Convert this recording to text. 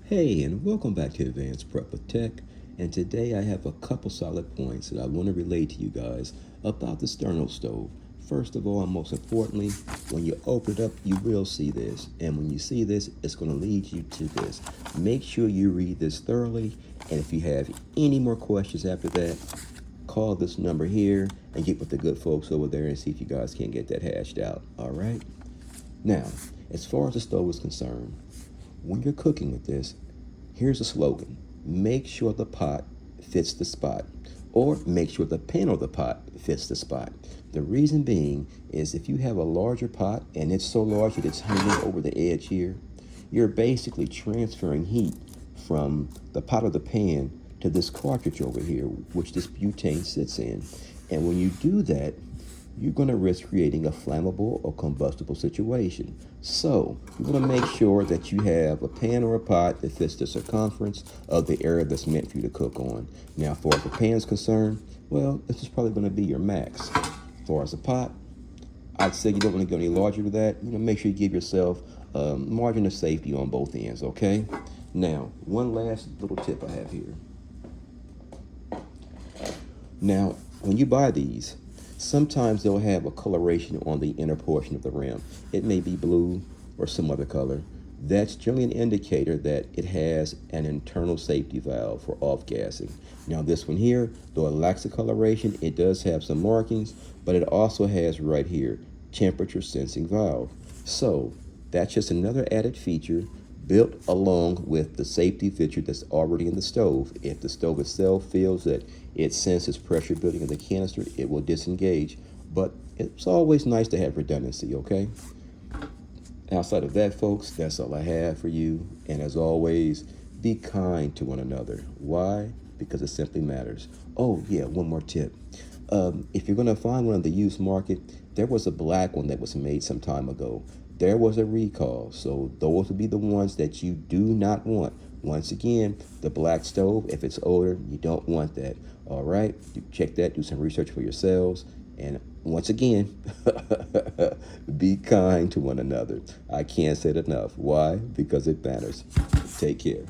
Hey, and welcome back to Advanced Prep with Tech. And today I have a couple solid points that I want to relay to you guys about the sternal stove. First of all, and most importantly, when you open it up, you will see this. And when you see this, it's going to lead you to this. Make sure you read this thoroughly. And if you have any more questions after that, call this number here and get with the good folks over there and see if you guys can get that hashed out. All right? Now, as far as the stove is concerned, when you're cooking with this, here's a slogan: make sure the pot fits the spot, or make sure the pan of the pot fits the spot. The reason being is if you have a larger pot and it's so large that it's hanging over the edge here, you're basically transferring heat from the pot of the pan to this cartridge over here, which this butane sits in. And when you do that, you're going to risk creating a flammable or combustible situation. So you want to make sure that you have a pan or a pot that fits the circumference of the area that's meant for you to cook on. Now, as far as the pan is concerned, well, this is probably going to be your max. As far as the pot, I'd say you don't want to go any larger than that. Make sure you give yourself a margin of safety on both ends, okay? Now, one last little tip I have here. Now, when you buy these, sometimes they'll have a coloration on the inner portion of the rim. It may be blue or some other color. That's generally an indicator that it has an internal safety valve for off-gassing. Now this one here, though it lacks a coloration, it does have some markings, but it also has right here, temperature sensing valve. So that's just another added feature built along with the safety feature that's already in the stove. If the stove itself feels that it senses pressure building in the canister, it will disengage. But it's always nice to have redundancy, okay? Outside of that, folks, that's all I have for you. And as always, be kind to one another. Why? Because it simply matters. Oh, yeah, one more tip. If you're going to find one on the used market, there was a black one that was made some time ago. There was a recall, so those would be the ones that you do not want. Once again, the black stove, if it's older, you don't want that. All right, check that, do some research for yourselves. And once again, be kind to one another. I can't say it enough. Why? Because it matters. Take care.